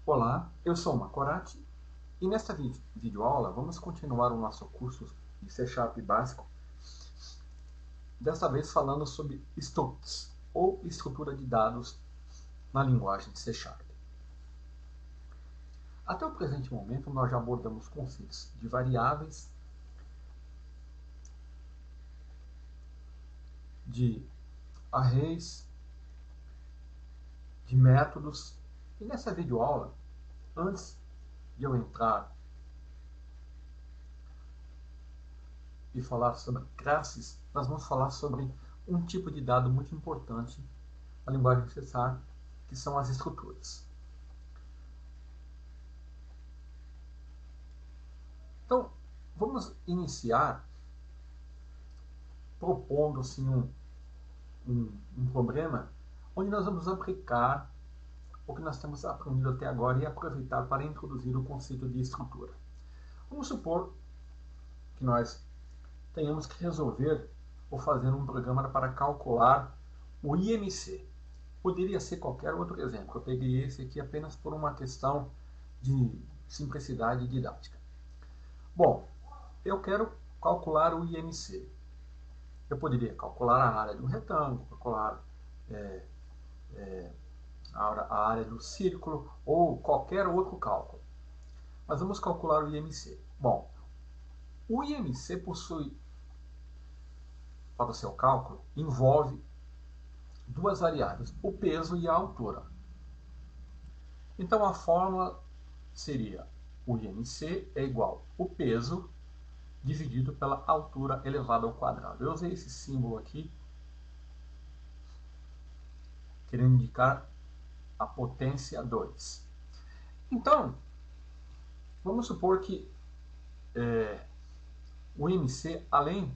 Olá, eu sou o Macorati e nesta videoaula vamos continuar o nosso curso de C# básico, desta vez falando sobre structs, ou estrutura de dados na linguagem C#. Até o presente momento nós já abordamos conceitos de variáveis, de arrays, de métodos, e nessa videoaula, antes de eu entrar e falar sobre classes, nós vamos falar sobre um tipo de dado muito importante na linguagem C#, que são as estruturas. Então, vamos iniciar propondo assim, um problema onde nós vamos aplicar o que nós temos aprendido até agora e aproveitar para introduzir o conceito de estrutura. Vamos supor que nós tenhamos que resolver ou fazer um programa para calcular o IMC. Poderia ser qualquer outro exemplo. Eu peguei esse aqui apenas por uma questão de simplicidade didática. Bom, eu quero calcular o IMC. Eu poderia calcular a área do retângulo, calcular a área do círculo ou qualquer outro cálculo. Mas vamos calcular o IMC. Bom, o IMC possui, para o seu cálculo, envolve duas variáveis, o peso e a altura. Então a fórmula seria o IMC é igual ao peso dividido pela altura elevada ao quadrado. Eu usei esse símbolo aqui, querendo indicar a potência 2. Então, vamos supor que o IMC, além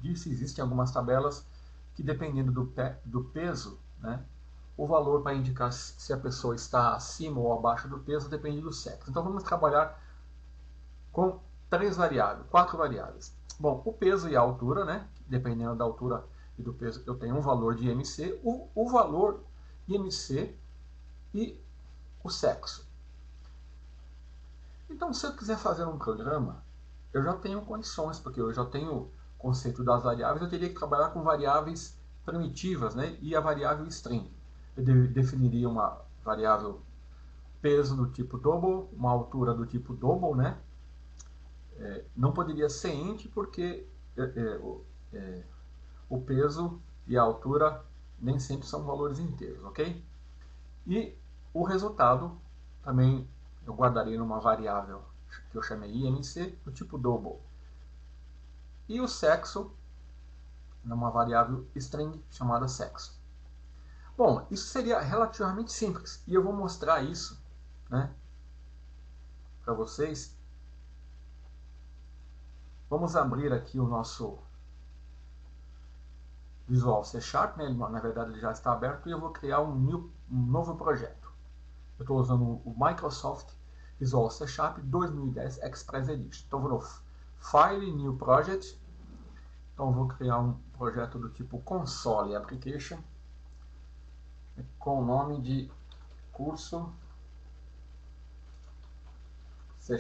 disso, existem algumas tabelas que, dependendo do peso, né, o valor para indicar se a pessoa está acima ou abaixo do peso depende do sexo. Então vamos trabalhar com quatro variáveis. Bom, o peso e a altura, né? Dependendo da altura e do peso, eu tenho um valor de IMC, o valor IMC e o sexo. Então, se eu quiser fazer um programa, eu já tenho condições, porque eu já tenho o conceito das variáveis, eu teria que trabalhar com variáveis primitivas, né? E a variável string. Eu definiria uma variável peso do tipo double, uma altura do tipo double, né? Não poderia ser int porque o peso e a altura nem sempre são valores inteiros, ok? E o resultado também eu guardaria numa variável que eu chamei IMC do tipo double. E o sexo numa variável string chamada sexo. Bom, isso seria relativamente simples e eu vou mostrar isso, né, para vocês. Vamos abrir aqui o nosso Visual C#, né? Na verdade ele já está aberto, e eu vou criar um novo projeto. Eu estou usando o Microsoft Visual C# 2010 Express Edition. Então vou no File, New Project. Então vou criar um projeto do tipo Console Application, com o nome de curso C#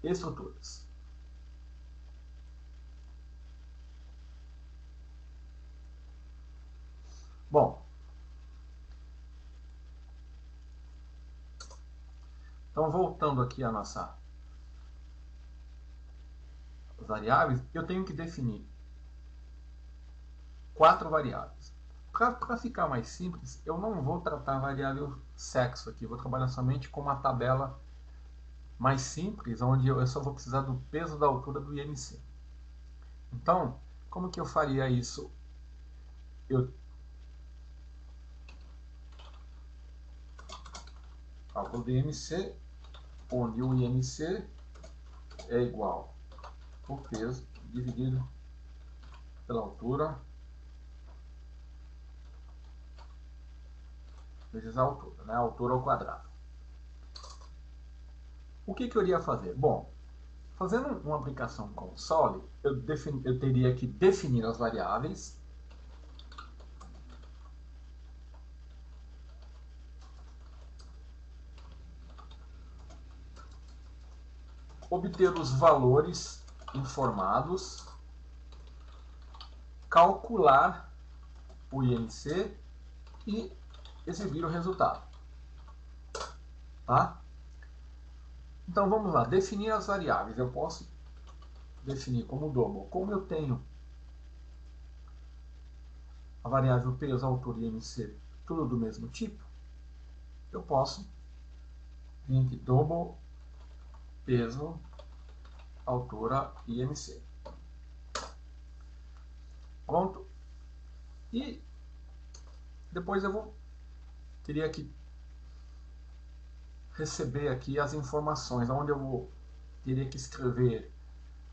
Estruturas. Bom, então voltando aqui a nossa variáveis, eu tenho que definir quatro variáveis. Para ficar mais simples, eu não vou tratar a variável sexo aqui, vou trabalhar somente com uma tabela mais simples, onde eu só vou precisar do peso da altura do IMC. Então, como que eu faria isso? Eu cálculo do IMC, onde o IMC é igual ao peso dividido pela altura vezes a altura, né? A altura ao quadrado. O que eu iria fazer? Bom, fazendo uma aplicação console, eu teria que definir as variáveis, obter os valores informados, calcular o IMC e exibir o resultado. Tá? Então vamos lá, definir as variáveis. Eu posso definir como double. Como eu tenho a variável peso, altura e IMC tudo do mesmo tipo, eu posso vir aqui, double, peso, altura e IMC. Pronto. E depois eu teria que receber aqui as informações, onde eu teria que escrever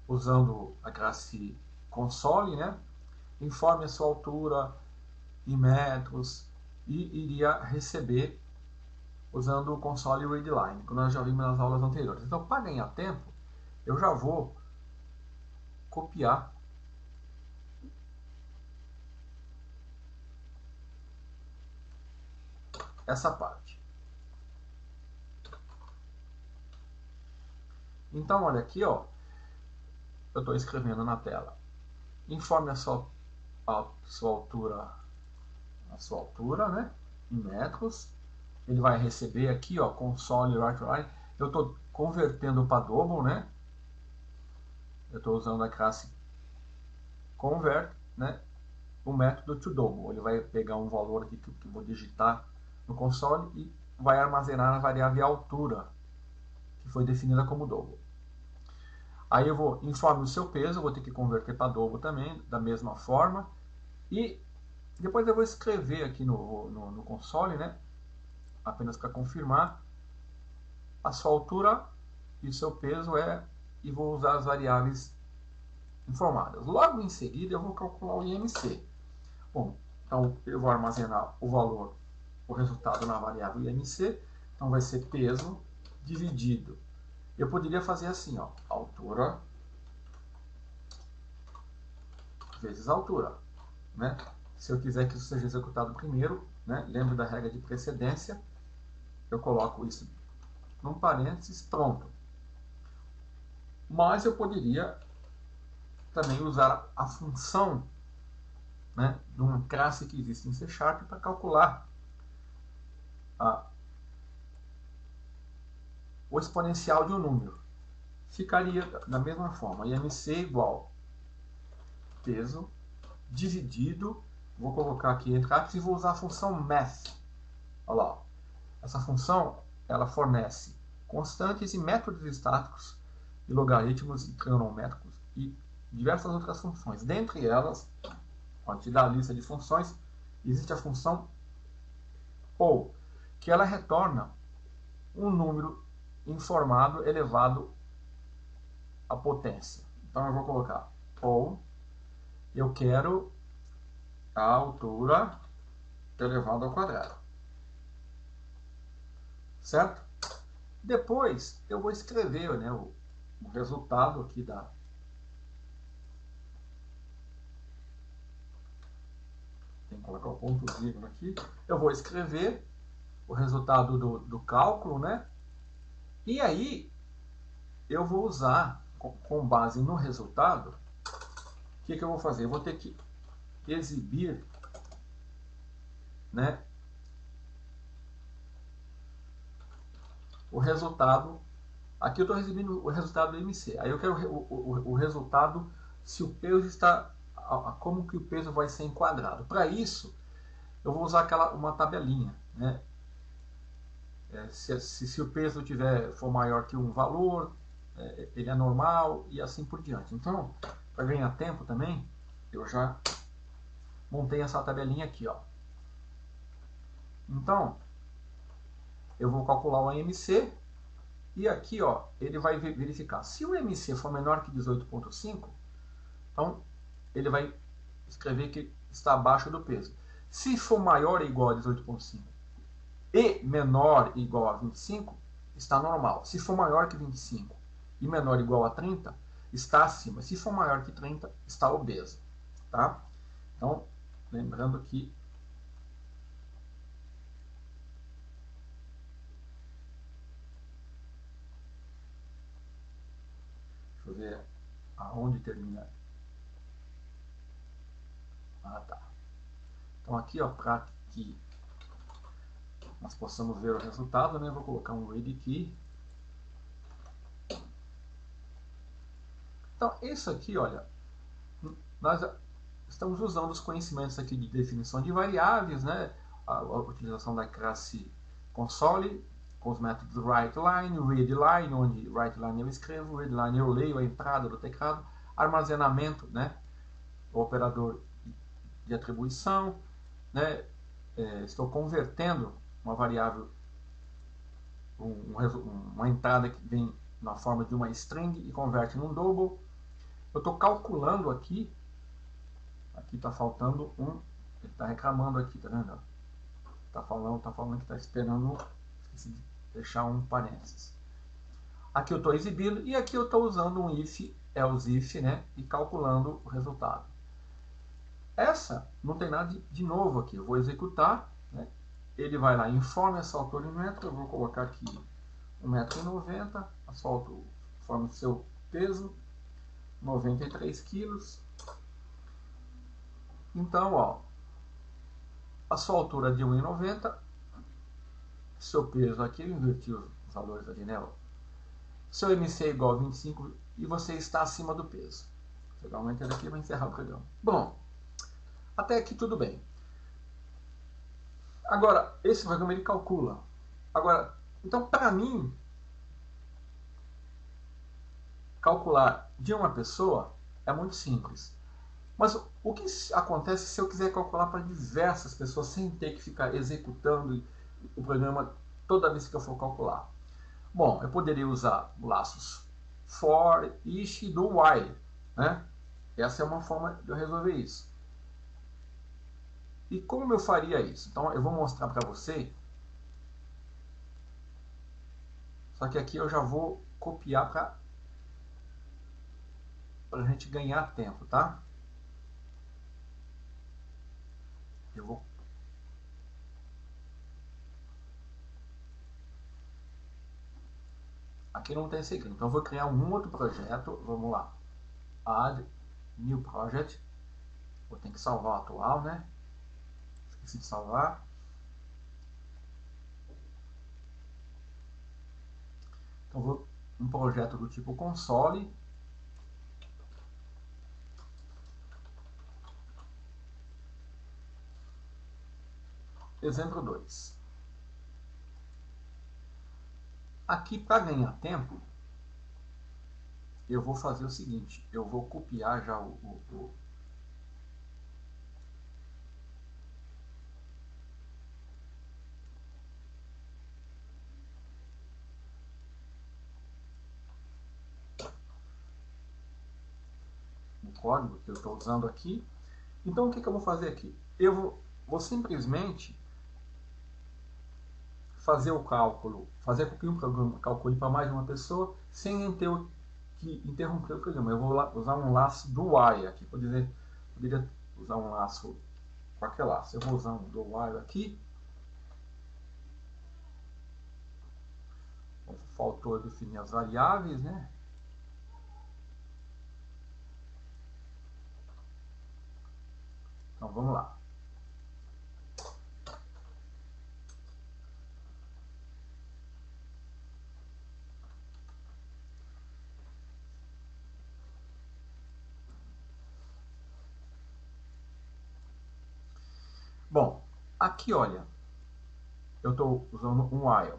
usando a classe console, né? Informe a sua altura em metros e iria receber usando o console readline, que nós já vimos nas aulas anteriores. Então, para ganhar tempo, eu já vou copiar essa parte. Então, olha aqui, ó, eu estou escrevendo na tela. Informe a sua altura, né, em metros. Ele vai receber aqui, ó, console write-line. Eu estou convertendo para double, né? Eu estou usando a classe convert, né? O método to double. Ele vai pegar um valor aqui que eu vou digitar no console e vai armazenar na variável altura, que foi definida como double. Aí eu vou informe o seu peso, vou ter que converter para double também, da mesma forma. E depois eu vou escrever aqui no console, né? Apenas para confirmar a sua altura e o seu peso e vou usar as variáveis informadas. Logo em seguida eu vou calcular o IMC. Bom, então eu vou armazenar o valor, o resultado na variável IMC. Então vai ser peso dividido. Eu poderia fazer assim, ó, altura vezes altura, né? Se eu quiser que isso seja executado primeiro, né? Lembro da regra de precedência, eu coloco isso num parênteses, pronto. Mas eu poderia também usar a função, né, de uma classe que existe em C# para calcular o exponencial de um número. Ficaria da mesma forma, IMC igual peso dividido, vou colocar aqui entre aspas e vou usar a função math. Olha lá, essa função ela fornece constantes e métodos estáticos e logaritmos e trigonométricos e diversas outras funções. Dentre elas, quando te dá a lista de funções, existe a função ou, que ela retorna um número informado elevado à potência. Então eu vou colocar ou, eu quero a altura elevado ao quadrado. Certo? Depois eu vou escrever, né, o resultado aqui da... Tem que colocar o ponto vírgula aqui. Eu vou escrever o resultado do cálculo, né? E aí eu vou usar, com base no resultado, o que eu vou fazer? Eu vou ter que exibir, né, o resultado. Aqui eu estou exibindo o resultado do IMC. Aí eu quero o resultado se o peso está... Como que o peso vai ser enquadrado. Para isso, eu vou usar uma tabelinha, né? Se o peso for maior que um valor, ele é normal e assim por diante. Então, para ganhar tempo também, eu já montei essa tabelinha aqui, ó. Então, eu vou calcular o IMC e aqui, ó, ele vai verificar. Se o IMC for menor que 18,5, então ele vai escrever que está abaixo do peso. Se for maior ou igual a 18,5 e menor ou igual a 25, está normal. Se for maior que 25 e menor ou igual a 30, está acima. Se for maior que 30, está obeso. Tá? Então, lembrando que eu ver aonde termina. Ah, tá. Então aqui, ó, para que nós possamos ver o resultado, né, eu vou colocar um read key. Então, isso aqui, olha, nós estamos usando os conhecimentos aqui de definição de variáveis, né, a utilização da classe console, com os métodos writeLine, readLine, onde writeLine eu escrevo, readLine eu leio a entrada do teclado, armazenamento, né, o operador de atribuição, né, estou convertendo uma variável, uma entrada que vem na forma de uma string e converte num double. Eu estou calculando aqui está faltando um, ele está reclamando aqui, tá vendo? Está falando que está esperando, esqueci de deixar um parênteses. Aqui eu estou exibindo e aqui eu estou usando um if, else if, né? E calculando o resultado. Essa não tem nada de novo aqui, eu vou executar, né? Ele vai lá, informe essa altura em metro, eu vou colocar aqui 1,90 m, a sua altura, informe o seu peso, 93 quilos. Então, ó, a sua altura é de 1,90 m, seu peso aqui, eu inverti os valores ali, né? Seu MC é igual a 25 e você está acima do peso. Vou pegar um enter aqui e vou encerrar o programa. Bom, até aqui tudo bem. Agora, esse programa ele calcula. Agora, então para mim, calcular de uma pessoa é muito simples. Mas o que acontece se eu quiser calcular para diversas pessoas sem ter que ficar executando o programa toda vez que eu for calcular? Bom, eu poderia usar laços for, each e do while, né? Essa é uma forma de eu resolver isso. E como eu faria isso? Então eu vou mostrar para você. Só que aqui eu já vou copiar para a gente ganhar tempo, tá? Eu vou aqui não tem segredo, então eu vou criar um outro projeto. Vamos lá, add new project. Vou ter que salvar o atual, né? Esqueci de salvar. Então vou um projeto do tipo console. Exemplo 2. Aqui, para ganhar tempo, eu vou fazer o seguinte. Eu vou copiar já o código que eu estou usando aqui. Então, o que eu vou fazer aqui? Eu vou simplesmente fazer o cálculo, fazer com que um programa calcule para mais de uma pessoa, sem ter que interromper o programa. Eu vou usar um laço do while aqui. Poderia usar um laço, qualquer laço. Eu vou usar um do while aqui. Faltou definir as variáveis, né? Então vamos lá. Bom, aqui olha, eu estou usando um while.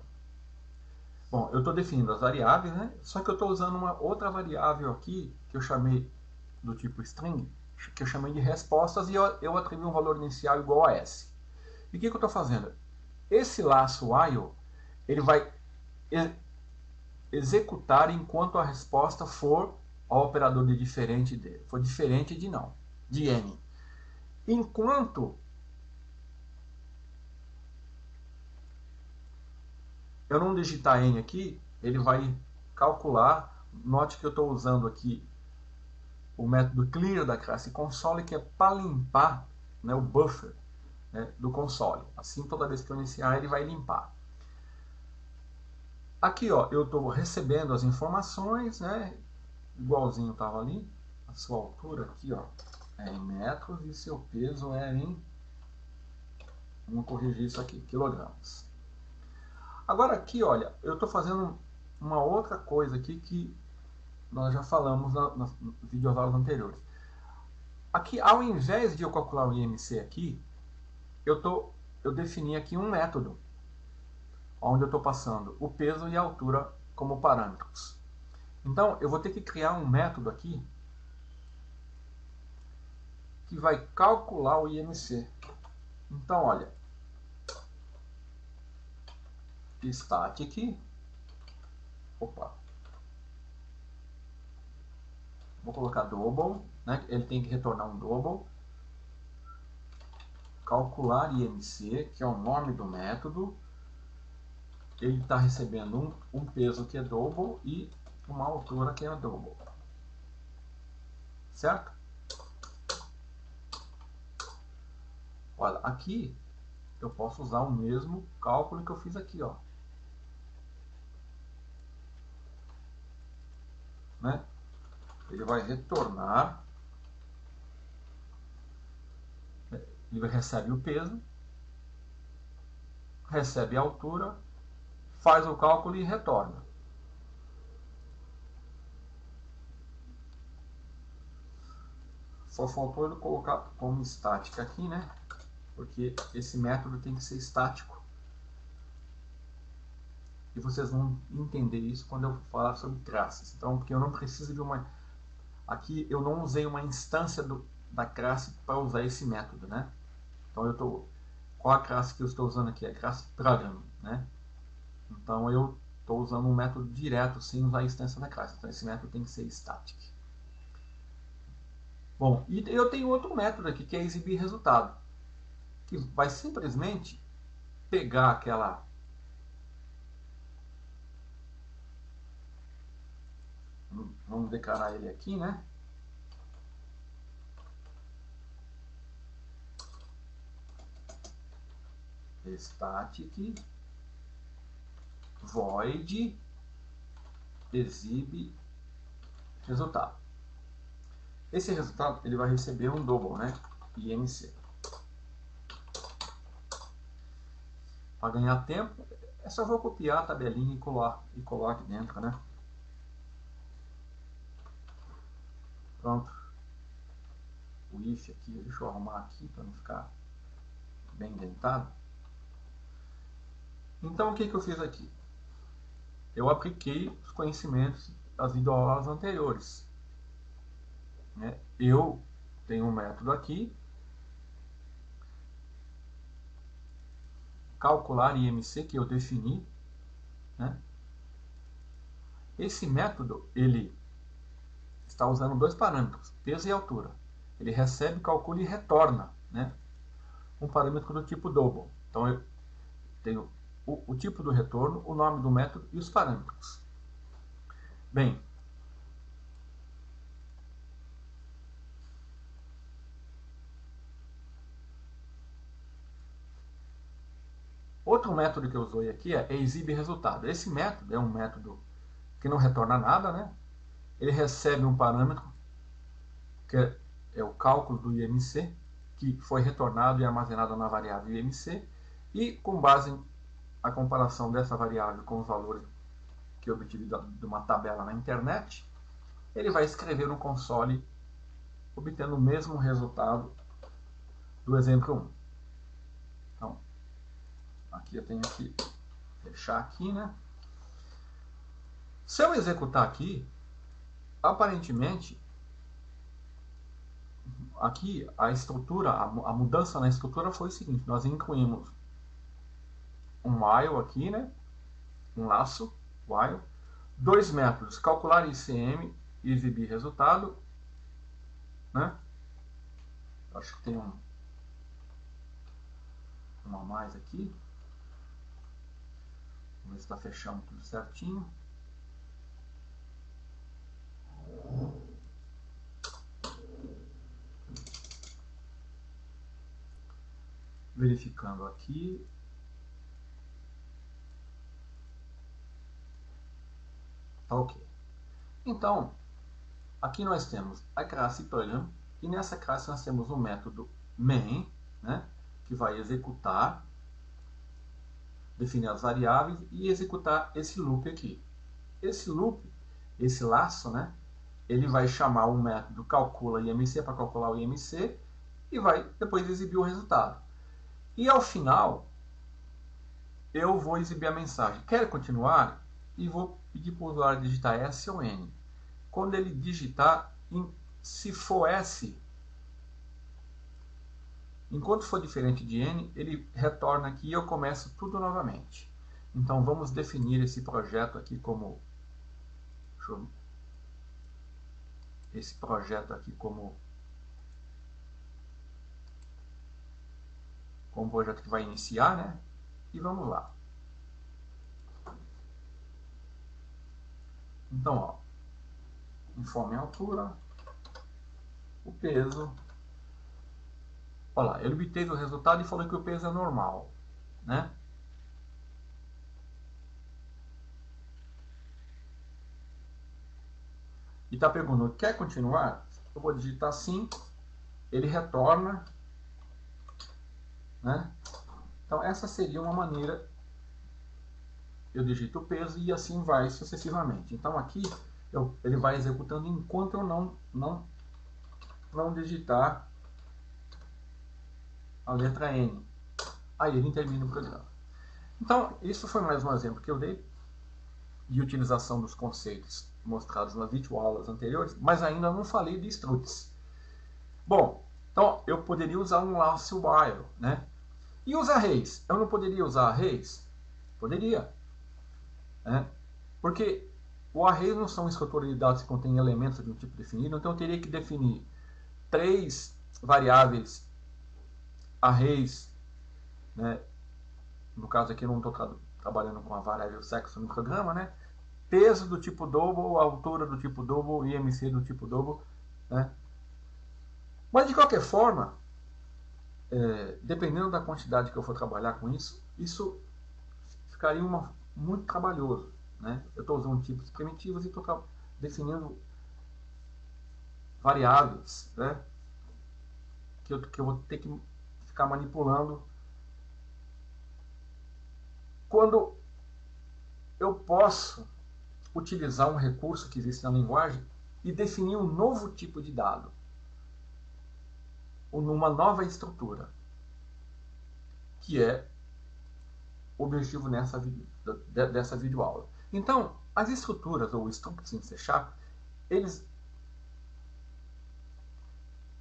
Bom, eu estou definindo as variáveis, né? Só que eu estou usando uma outra variável aqui, que eu chamei do tipo string, que eu chamei de respostas, e eu atribuí um valor inicial igual a S. E o que eu estou fazendo? Esse laço while, ele vai executar enquanto a resposta for ao operador de diferente de, for diferente de não, de n. Enquanto eu não digitar n aqui, ele vai calcular. Note que eu estou usando aqui o método clear da classe console, que é para limpar, né, o buffer, né, do console. Assim, toda vez que eu iniciar, ele vai limpar. Aqui, ó, eu estou recebendo as informações, né, igualzinho estava ali, a sua altura aqui, ó, é em metros e seu peso é em, vamos corrigir isso aqui, quilogramas. Agora aqui, olha, eu estou fazendo uma outra coisa aqui que nós já falamos nas videoaulas anteriores. Aqui, ao invés de eu calcular o IMC aqui, eu defini aqui um método, onde eu estou passando o peso e a altura como parâmetros. Então, eu vou ter que criar um método aqui que vai calcular o IMC. Então, olha, static, opa, vou colocar double, né? Ele tem que retornar um double, calcular IMC, que é o nome do método, ele está recebendo um peso que é double e uma altura que é double, certo? Olha, aqui eu posso usar o mesmo cálculo que eu fiz aqui, ó, né? Ele vai retornar, ele recebe o peso, recebe a altura, faz o cálculo e retorna. Só faltou ele colocar como estática aqui, né? Porque esse método tem que ser estático. E vocês vão entender isso quando eu falar sobre classes. Então, porque eu não preciso de uma... Aqui eu não usei uma instância da classe para usar esse método, né? Então, qual a classe que eu estou usando aqui? É a classe program, né? Então, eu estou usando um método direto, sem usar a instância da classe. Então, esse método tem que ser static. Bom, e eu tenho outro método aqui, que é exibir resultado, que vai simplesmente pegar aquela... Vamos declarar ele aqui, né? Static void exibe resultado. Esse resultado ele vai receber um double, né? IMC. Para ganhar tempo, é só vou copiar a tabelinha e colar aqui dentro, né? Pronto. O if aqui, deixa eu arrumar aqui para não ficar bem indentado. Então, o que eu fiz aqui? Eu apliquei os conhecimentos das videoaulas anteriores, né? Eu tenho um método aqui, calcular IMC, que eu defini, né? Esse método, ele está usando dois parâmetros, peso e altura. Ele recebe, calcula e retorna, né? Um parâmetro do tipo double. Então, eu tenho o tipo do retorno, o nome do método e os parâmetros. Bem, outro método que eu usei aqui é exibe resultado. Esse método é um método que não retorna nada, né? Ele recebe um parâmetro, que é o cálculo do IMC, que foi retornado e armazenado na variável IMC, e com base na comparação dessa variável com os valores que eu obtive de uma tabela na internet, ele vai escrever no console, obtendo o mesmo resultado do exemplo 1. Então, aqui eu tenho que fechar aqui, né? Se eu executar aqui, aparentemente, aqui a estrutura, a mudança na estrutura foi o seguinte: nós incluímos um while aqui, né? Um laço, while, dois métodos, calcular ICM e exibir resultado, né? Acho que tem um a mais aqui. Vamos ver se está fechando tudo certinho. Verificando aqui. Tá ok. Então, aqui nós temos a classe Pulliam, e nessa classe nós temos o método main, né, que vai executar, definir as variáveis e executar esse loop aqui. Esse loop, esse laço, né, ele vai chamar o método calcula IMC para calcular o IMC e vai depois exibir o resultado. E ao final, eu vou exibir a mensagem, quer continuar? E vou pedir para o usuário digitar S ou N. Quando ele digitar, se for S, enquanto for diferente de N, ele retorna aqui e eu começo tudo novamente. Então vamos definir esse projeto aqui como... esse projeto aqui como um projeto que vai iniciar, né? E vamos lá. Então, ó, informe a altura, o peso. Olha lá, ele obteve o resultado e falou que o peso é normal, né? E está perguntando, quer continuar? Eu vou digitar sim, ele retorna, né? Então essa seria uma maneira, eu digito o peso e assim vai sucessivamente. Então aqui ele vai executando enquanto eu não digitar a letra N. Aí ele termina o programa. Então isso foi mais um exemplo que eu dei de utilização dos conceitos mostrados nas videoaulas anteriores, mas ainda não falei de struts. Bom, então eu poderia usar um laço while, né? E os arrays? Eu não poderia usar arrays? Poderia, né? Porque o array não são estruturas de dados que contêm elementos de um tipo definido, então eu teria que definir 3 variáveis arrays, né? No caso aqui eu não estou trabalhando com a variável sexo no programa, né? Peso do tipo double, altura do tipo double, IMC do tipo double, né? Mas de qualquer forma, dependendo da quantidade que eu for trabalhar com isso, isso ficaria muito trabalhoso, né? Eu estou usando tipos primitivos e estou definindo variáveis, né? Que eu vou ter que ficar manipulando. Quando eu posso utilizar um recurso que existe na linguagem e definir um novo tipo de dado, ou numa nova estrutura, que é o objetivo dessa videoaula. Então, as estruturas, ou structs em C#, eles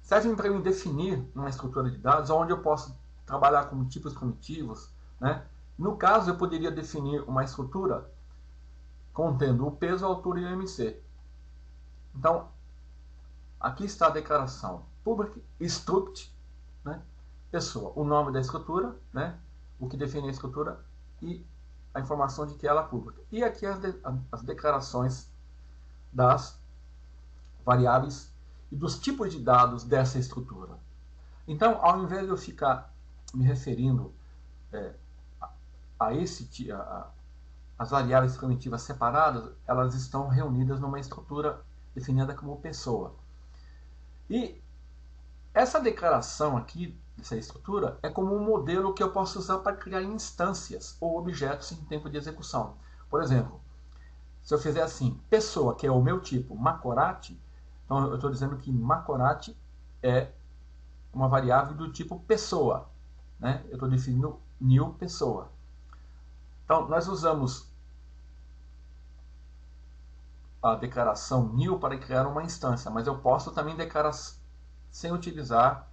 servem para eu definir uma estrutura de dados onde eu posso trabalhar com tipos primitivos, né? No caso, eu poderia definir uma estrutura contendo o peso, a altura e o IMC. Então, aqui está a declaração public struct, né? Pessoa, o nome da estrutura, né? O que define a estrutura e a informação de que ela é pública. E aqui as declarações das variáveis e dos tipos de dados dessa estrutura. Então, ao invés de eu ficar me referindo as variáveis primitivas separadas, elas estão reunidas numa estrutura definida como pessoa. E essa declaração aqui, dessa estrutura, é como um modelo que eu posso usar para criar instâncias ou objetos em tempo de execução. Por exemplo, se eu fizer assim, pessoa, que é o meu tipo, Macorati, então eu estou dizendo que Macorati é uma variável do tipo pessoa, né? Eu estou definindo new pessoa. Então, nós usamos a declaração new para criar uma instância, mas eu posso também declarar sem utilizar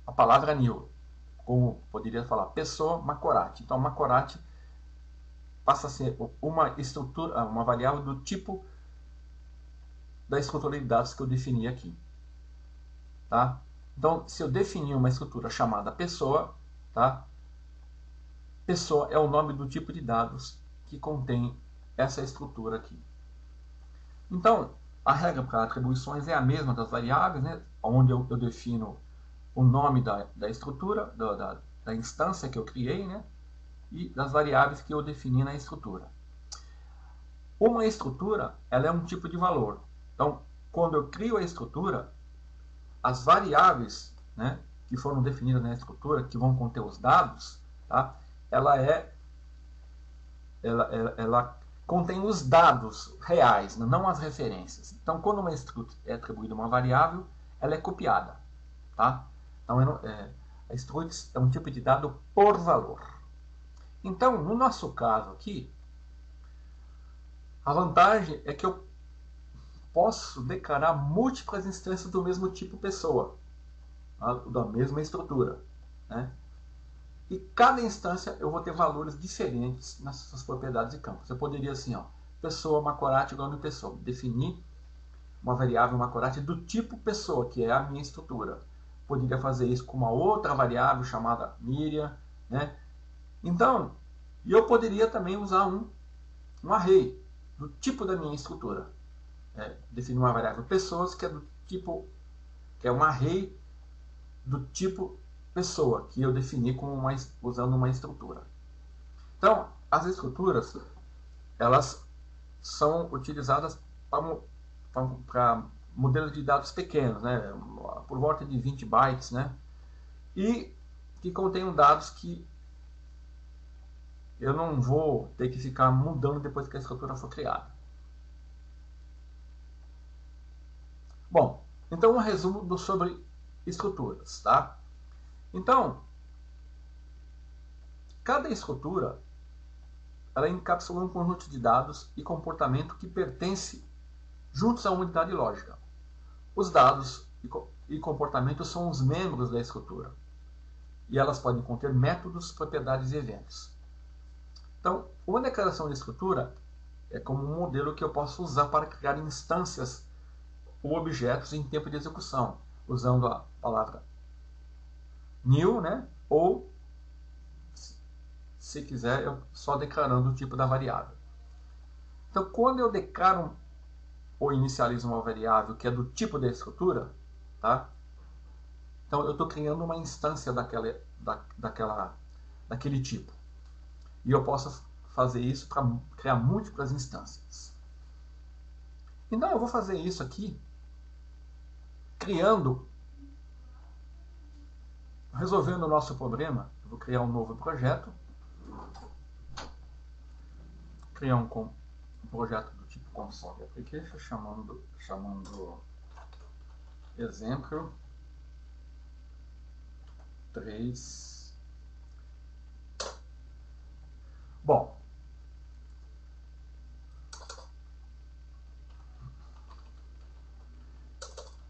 a palavra new, como poderia falar pessoa Macorati. Então, Macorati passa a ser uma estrutura, uma variável do tipo da estrutura de dados que eu defini aqui. Tá? Então, se eu definir uma estrutura chamada pessoa, tá? Pessoa é o nome do tipo de dados que contém essa estrutura aqui. Então, a regra para atribuições é a mesma das variáveis, né? Onde eu defino o nome da estrutura, da instância que eu criei, né? E das variáveis que eu defini na estrutura. Uma estrutura, ela é um tipo de valor. Então, quando eu crio a estrutura, as variáveis, né, que foram definidas na estrutura, que vão conter os dados, tá? Ela contém os dados reais, não as referências. Então, quando uma estrutura é atribuída uma variável, ela é copiada. Tá? Então, a struct é um tipo de dado por valor. Então, no nosso caso aqui, a vantagem é que eu posso declarar múltiplas instâncias do mesmo tipo pessoa, da mesma estrutura. Né? E cada instância eu vou ter valores diferentes nessas propriedades de campos. Eu poderia assim, pessoa Macorati igual a pessoa, definir uma variável Macorati do tipo pessoa, que é a minha estrutura. Poderia fazer isso com uma outra variável chamada Miriam, né? Então, eu poderia também usar um array do tipo da minha estrutura. Definir uma variável pessoas que é do tipo, que é um array do tipo pessoa, que eu defini usando uma estrutura. Então, as estruturas, elas são utilizadas para modelos de dados pequenos, né, por volta de 20 bytes, né, e que contenham dados que eu não vou ter que ficar mudando depois que a estrutura for criada. Bom, então um resumo sobre estruturas, tá? Então, cada estrutura ela encapsula um conjunto de dados e comportamento que pertence juntos a uma unidade lógica. Os dados e comportamento são os membros da estrutura. E elas podem conter métodos, propriedades e eventos. Então, uma declaração de estrutura é como um modelo que eu posso usar para criar instâncias ou objetos em tempo de execução, usando a palavra new, né? Ou, se quiser, eu só declarando o tipo da variável. Então, quando eu declaro ou inicializo uma variável que é do tipo da estrutura, tá? Então eu estou criando uma instância daquele tipo. E eu posso fazer isso para criar múltiplas instâncias. Então eu vou fazer isso aqui, resolvendo o nosso problema. Eu vou criar um novo projeto, criar um projeto do tipo console application, chamando exemplo 3. Bom,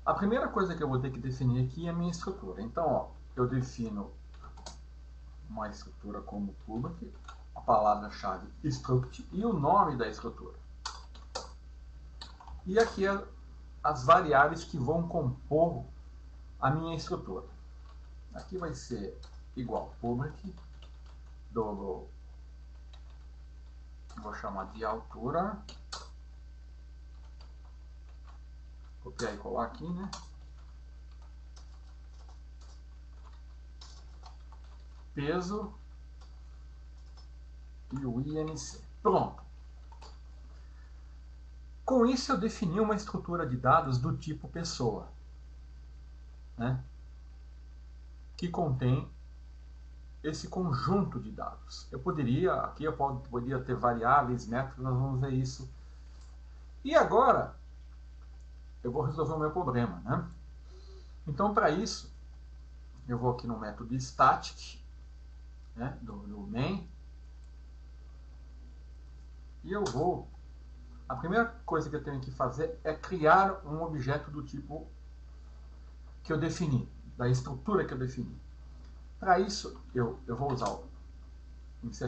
a primeira coisa que eu vou ter que definir aqui é a minha estrutura. Então, eu defino uma estrutura como public, a palavra-chave struct e o nome da estrutura. E aqui as variáveis que vão compor a minha estrutura. Aqui vai ser igual public vou chamar de altura, copiar e colar aqui, né? Peso e o INC. Pronto. Com isso eu defini uma estrutura de dados do tipo pessoa, né? Que contém esse conjunto de dados. Aqui eu poderia ter variáveis, métodos, nós vamos ver isso. E agora eu vou resolver o meu problema, né? Então, para isso, eu vou aqui no método static, né, do main, e a primeira coisa que eu tenho que fazer é criar um objeto do tipo que eu defini, da estrutura que eu defini. Para isso, eu vou usar em C#,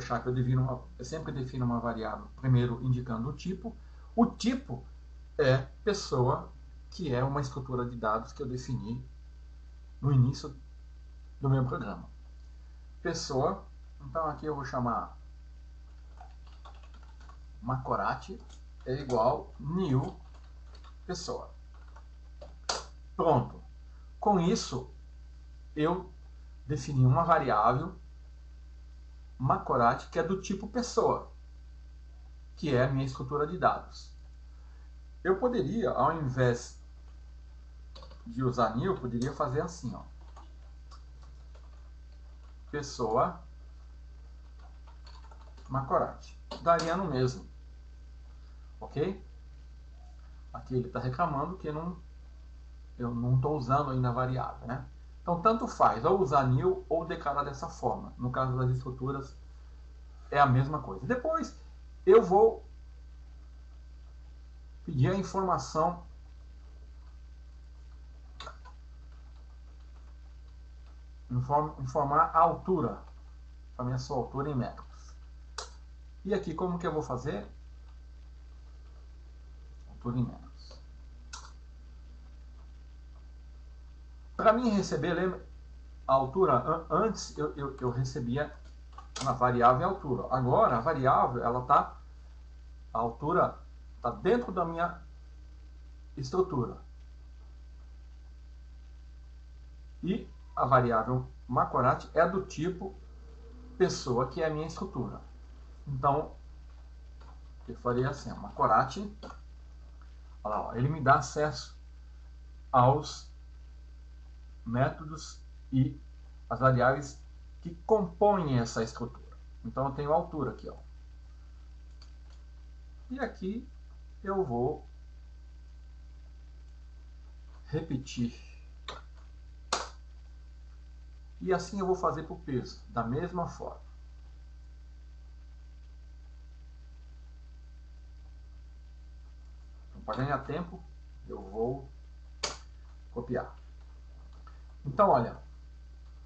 eu sempre defino uma variável, primeiro indicando o tipo. O tipo é pessoa, que é uma estrutura de dados que eu defini no início do meu programa. Pessoa, então aqui eu vou chamar Macorati é igual new pessoa. Pronto. Com isso, eu defini uma variável Macorati que é do tipo pessoa, que é a minha estrutura de dados. Eu poderia, ao invés de usar new, poderia fazer assim, ó. Pessoa Macorati. Daria no mesmo. Ok? Aqui ele está reclamando que eu não estou usando ainda a variável, né? Então, tanto faz, ou usar new ou declarar dessa forma. No caso das estruturas, é a mesma coisa. Depois, eu vou pedir a informação informar a altura, a minha sua altura em metros. E aqui, como que eu vou fazer? Altura em metros. Para mim receber, lembra, a altura, antes eu recebia na variável altura. Agora, a variável, a altura está dentro da minha estrutura. E a variável Macorati é do tipo pessoa, que é a minha estrutura. Então, eu faria assim, Macorati, olha lá, ó, ele me dá acesso aos métodos e as variáveis que compõem essa estrutura. Então, eu tenho a altura aqui, ó. E aqui eu vou repetir. E assim eu vou fazer para o peso, da mesma forma. Então, para ganhar tempo, eu vou copiar. Então, olha,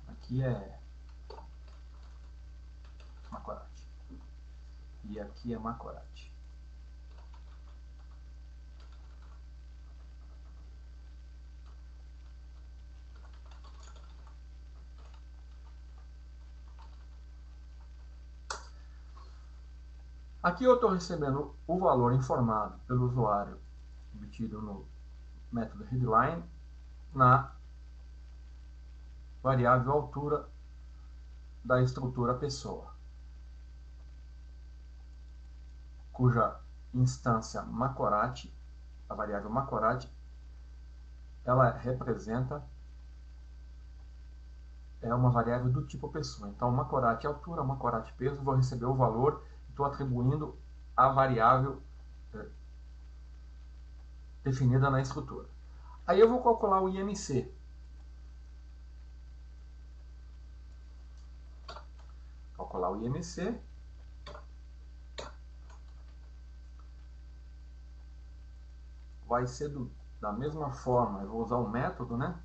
aqui é Macorati. E aqui é Macorati. Aqui eu estou recebendo o valor informado pelo usuário obtido no método readline na variável altura da estrutura pessoa, cuja instância Macorati, a variável Macorati, ela representa uma variável do tipo pessoa. Então, Macorati altura, Macorati peso, vou receber o valor, estou atribuindo a variável definida na estrutura. Aí eu vou calcular o IMC. Calcular o IMC. Vai ser da mesma forma, eu vou usar um método, né?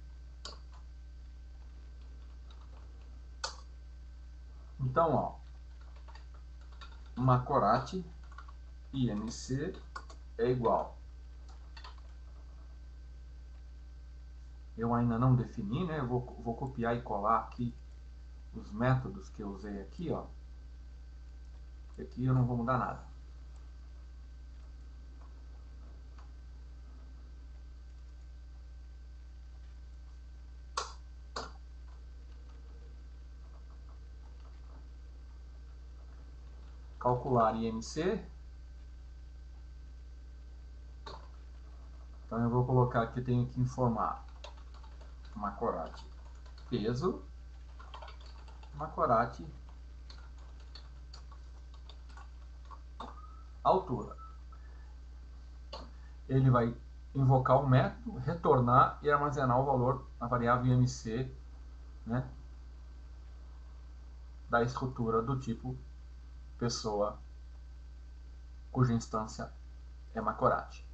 Então, ó, Macorati IMC é igual. Eu ainda não defini, né? Eu vou copiar e colar aqui os métodos que eu usei aqui, ó. Aqui eu não vou mudar nada. Calcular IMC. Então eu vou colocar aqui, tenho que informar Macorati peso, Macorati altura. Ele vai invocar o método, retornar e armazenar o valor na variável IMC, né, da estrutura do tipo pessoa, cuja instância é Macorati.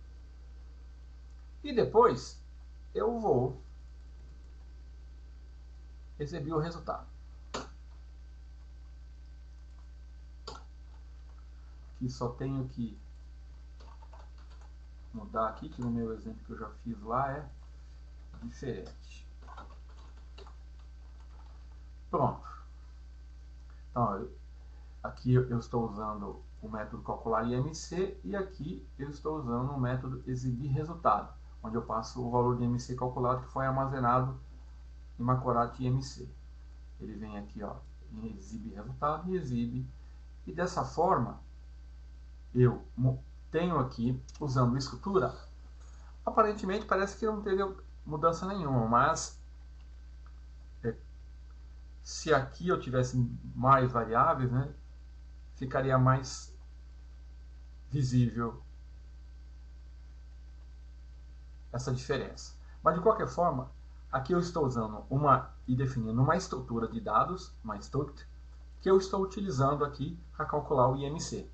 E depois eu vou exibir o resultado. Aqui só tenho que mudar aqui, que no meu exemplo que eu já fiz lá é diferente. Pronto. Então, aqui eu estou usando o método calcular IMC e aqui eu estou usando o método exibir resultado, onde eu passo o valor de IMC calculado que foi armazenado em Macorati IMC. Ele vem aqui, ó, em exibir resultado e exibe. E dessa forma, eu tenho aqui, usando estrutura, Aparentemente parece que não teve mudança nenhuma, mas se aqui eu tivesse mais variáveis, né, ficaria mais visível essa diferença. Mas de qualquer forma, aqui eu estou usando e definindo uma estrutura de dados, uma struct, que eu estou utilizando aqui para calcular o IMC.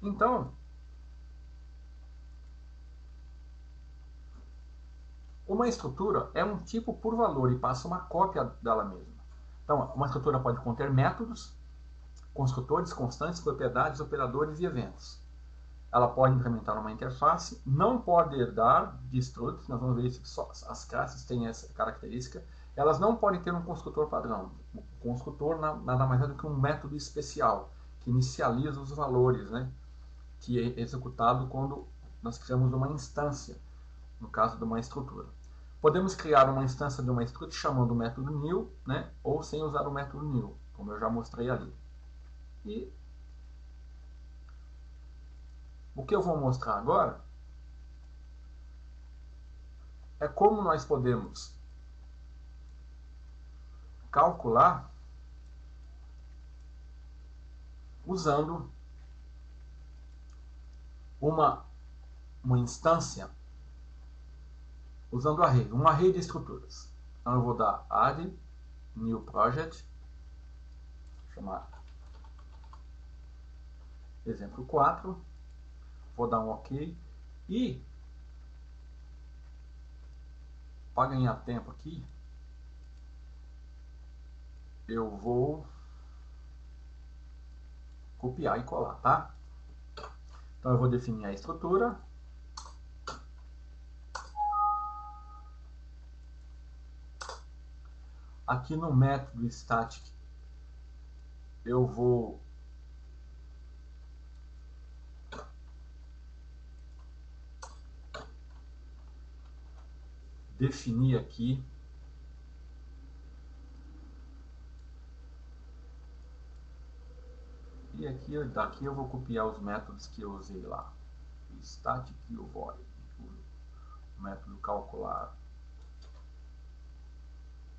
Então, uma estrutura é um tipo por valor e passa uma cópia dela mesma. Então, uma estrutura pode conter métodos, construtores, constantes, propriedades, operadores e eventos. Ela pode implementar uma interface, não pode herdar de struct, nós vamos ver que só as classes têm essa característica. Elas não podem ter um construtor padrão. O construtor nada mais é do que um método especial, que inicializa os valores, né, que é executado quando nós criamos uma instância, no caso de uma estrutura. Podemos criar uma instância de uma struct chamando o método new, né, ou sem usar o método new, como eu já mostrei ali. E o que eu vou mostrar agora é como nós podemos calcular usando uma instância, usando um array de estruturas. Então eu vou dar add new project, chamar exemplo 4, vou dar um OK e para ganhar tempo aqui eu vou copiar e colar, tá? Então eu vou definir a estrutura. Aqui no método static eu vou definir aqui e daqui eu vou copiar os métodos que eu usei lá. O static e o void, o método calcular,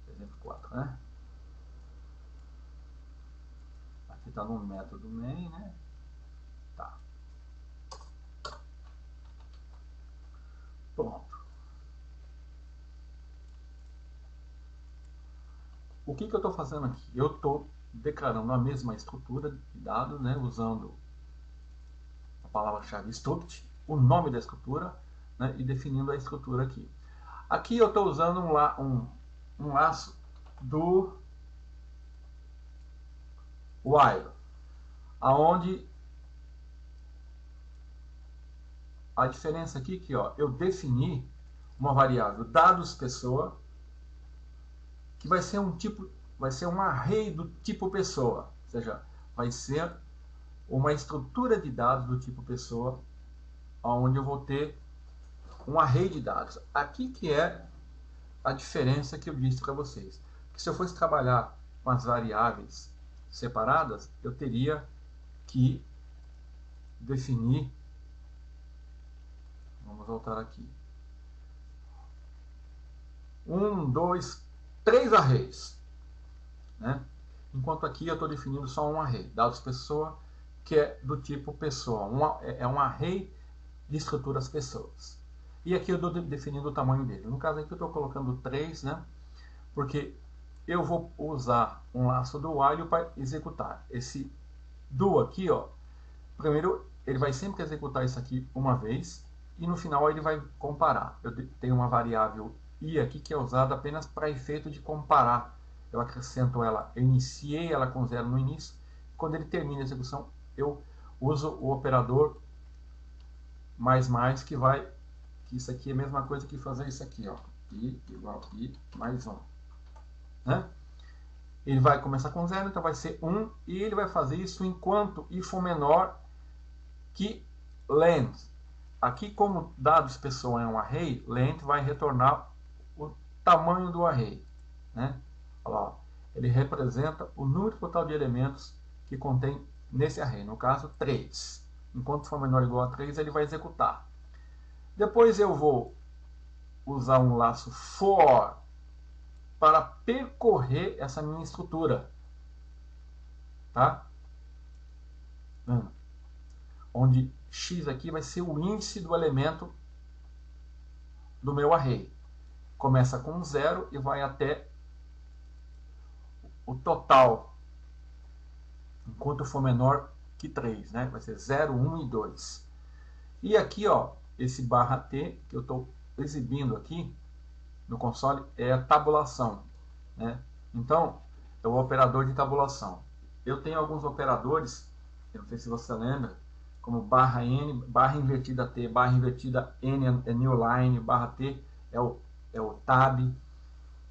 exemplo 4, né? Aqui está no método main, né? Tá. Pronto. O que eu estou fazendo aqui? Eu estou declarando a mesma estrutura de dados, né, usando a palavra-chave struct, o nome da estrutura, né, e definindo a estrutura aqui. Aqui eu estou usando um laço do while, aonde a diferença aqui que eu defini uma variável dados pessoa que vai ser um array do tipo pessoa, ou seja, vai ser uma estrutura de dados do tipo pessoa, onde eu vou ter um array de dados. Aqui que é a diferença que eu disse para vocês. Que se eu fosse trabalhar com as variáveis separadas, eu teria que definir, vamos voltar aqui, 1, 2, 3 arrays, né? Enquanto aqui eu estou definindo só um array, dados pessoa, que é do tipo pessoa, é um array de estruturas pessoas. E aqui eu estou definindo o tamanho dele. No caso aqui eu estou colocando 3, né? Porque eu vou usar um laço do while para executar. Esse do aqui, primeiro ele vai sempre executar isso aqui uma vez e no final ele vai comparar. Eu tenho uma variável i aqui que é usada apenas para efeito de comparar. Eu acrescento ela, eu iniciei ela com 0 no início. Quando ele termina a execução, eu uso o operador mais que vai, que isso aqui é a mesma coisa que fazer isso aqui, i igual i mais 1, né? Ele vai começar com 0, então vai ser 1, e ele vai fazer isso enquanto i for menor que length. Aqui, como dados pessoa é um array, length vai retornar o tamanho do array, né? Olha lá, ele representa o número total de elementos que contém nesse array, no caso 3. Enquanto for menor ou igual a 3, ele vai executar. Depois eu vou usar um laço for para percorrer essa minha estrutura. Tá? Onde x aqui vai ser o índice do elemento do meu array. Começa com 0 e vai até o total, enquanto for menor que 3, né? Vai ser 0, 1 e 2. E aqui, ó, esse barra T que eu estou exibindo aqui no console é a tabulação, né? Então, é o operador de tabulação. Eu tenho alguns operadores, eu não sei se você lembra, como barra N, barra invertida T, barra invertida N é new line, barra T é o tab,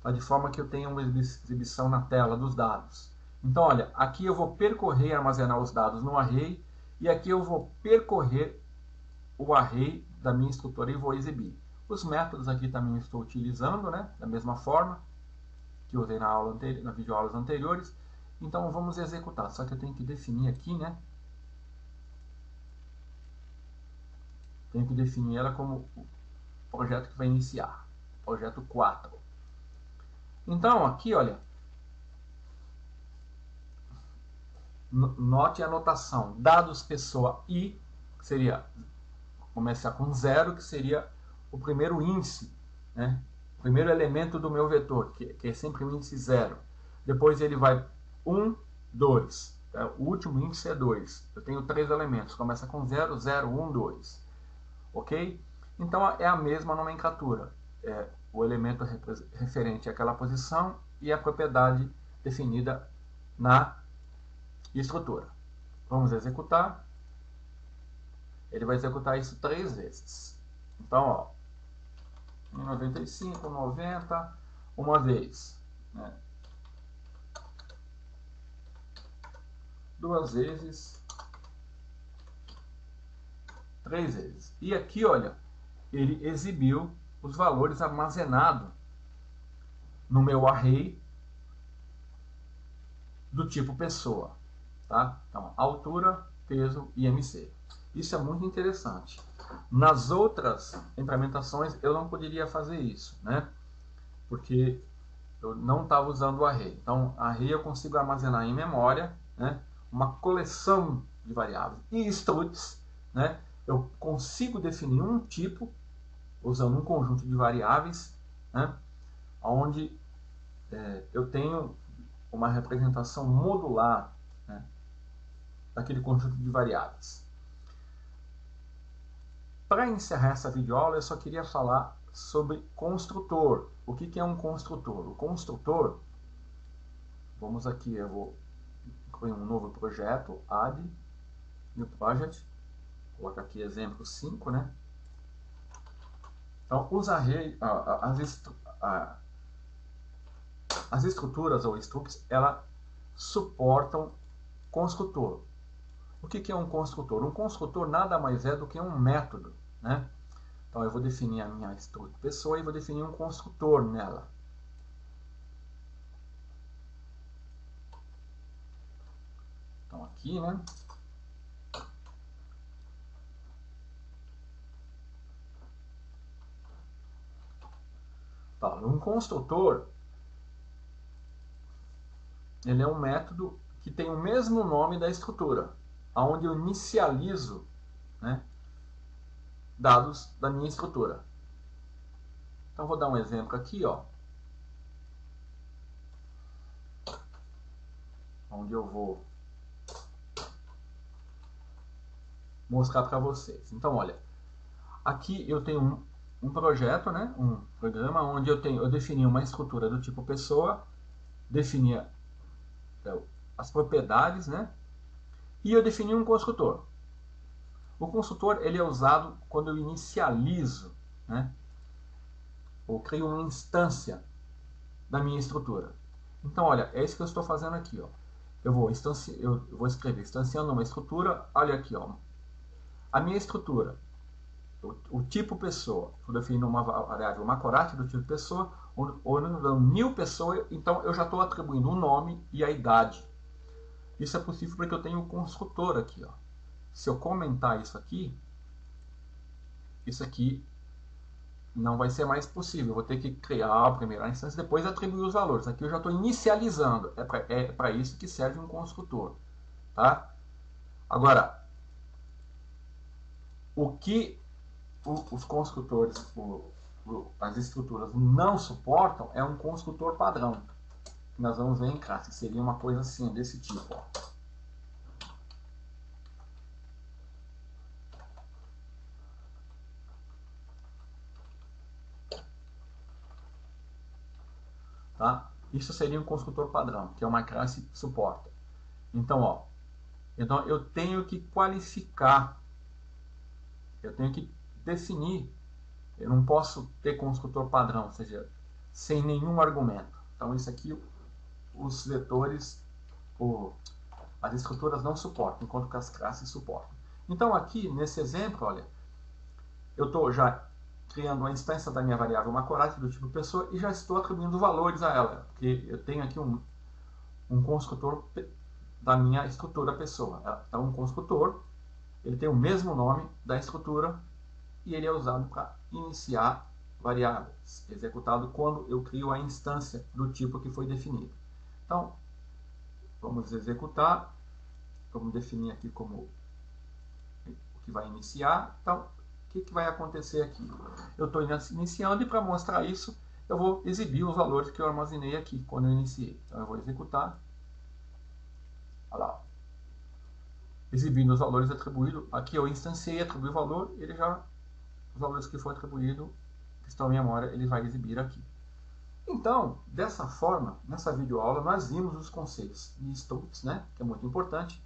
tá? De forma que eu tenha uma exibição na tela dos dados. Então, olha, aqui eu vou percorrer e armazenar os dados no array, e aqui eu vou percorrer o array da minha estrutura e vou exibir. Os métodos aqui também estou utilizando, né? Da mesma forma que usei na videoaulas anteriores. Então vamos executar, só que eu tenho que definir aqui, né? Tenho que definir ela como o projeto que vai iniciar, projeto 4. Então aqui, olha, note a anotação, dados pessoa i, que seria, começar com 0, que seria o primeiro índice, né? O primeiro elemento do meu vetor, que é sempre o índice 0. Depois ele vai 1, 2. Tá? O último índice é 2. Eu tenho 3 elementos, começa com 0, 0, 1, 2. Ok? Então é a mesma nomenclatura. É o elemento referente àquela posição e a propriedade definida na estrutura. Vamos executar. Ele vai executar isso 3 vezes. Então, ó, 95, 90, uma vez, né? 2 vezes, 3 vezes. E aqui, olha, ele exibiu os valores armazenados no meu array do tipo pessoa, tá? Então, altura, peso e IMC. Isso é muito interessante. Nas outras implementações eu não poderia fazer isso, né? Porque eu não estava usando o array. Então, array eu consigo armazenar em memória, né? Uma coleção de variáveis. E struts, né? Eu consigo definir um tipo usando um conjunto de variáveis, né? Onde eu tenho uma representação modular, né? Daquele conjunto de variáveis. Para encerrar essa videoaula, eu só queria falar sobre construtor. O que é um construtor? O construtor, vamos aqui, eu vou incluir um novo projeto, add new project, colocar aqui exemplo 5, né? Então, os arrays, as estruturas ou structs, elas suportam construtor. O que é um construtor? Um construtor nada mais é do que um método, né? Então eu vou definir a minha struct pessoa e vou definir um construtor nela. Então aqui, né? Tá, um construtor, ele é um método que tem o mesmo nome da estrutura, onde eu inicializo, né, dados da minha estrutura. Então vou dar um exemplo aqui, ó, onde eu vou mostrar para vocês. Então, olha, aqui eu tenho um projeto, né, um programa onde eu defini uma estrutura do tipo pessoa, definia as propriedades, né, e eu defini um construtor. O construtor ele é usado quando eu inicializo, né, ou crio uma instância da minha estrutura. Então, olha, é isso que eu estou fazendo aqui, ó. Eu vou escrever instanciando uma estrutura. Olha aqui, ó, a minha estrutura, o tipo pessoa. Estou definindo uma variável Macorati do tipo pessoa, ou no new pessoa. Então eu já estou atribuindo o nome e a idade. Isso é possível porque eu tenho o construtor aqui, ó. se eu comentar isso aqui não vai ser mais possível. Eu vou ter que criar a primeira instância e depois atribuir os valores. Aqui eu já estou inicializando. É para isso que serve um construtor. Tá? Agora, o que os construtores, as estruturas não suportam é um construtor padrão. Que nós vamos ver em classe. Seria uma coisa assim, desse tipo. Ó. Tá? Isso seria um construtor padrão, que é uma classe que suporta. Então, eu tenho que qualificar, eu tenho que definir. Eu não posso ter construtor padrão, ou seja, sem nenhum argumento. Então, isso aqui, os vetores, as estruturas não suportam, enquanto que as classes suportam. Então, aqui, nesse exemplo, olha, eu estou já criando uma instância da minha variável Macorati do tipo pessoa e já estou atribuindo valores a ela, porque eu tenho aqui um construtor da minha estrutura pessoa. Então, um construtor, ele tem o mesmo nome da estrutura e ele é usado para iniciar variáveis, executado quando eu crio a instância do tipo que foi definido. Então, vamos executar, vamos definir aqui como o que vai iniciar. Então, o que vai acontecer aqui? Eu estou iniciando e para mostrar isso, eu vou exibir os valores que eu armazenei aqui quando eu iniciei. Então, eu vou executar. Olha lá. Exibindo os valores atribuídos. Aqui eu instanciei, atribuí o valor, os valores que foi atribuído, que estão em memória, ele vai exibir aqui. Então, dessa forma, nessa videoaula, nós vimos os conceitos de stubs, né, que é muito importante,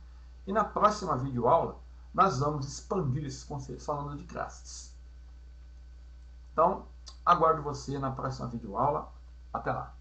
e na próxima videoaula, nós vamos expandir esses conceitos falando de classes. Então, aguardo você na próxima videoaula. Até lá!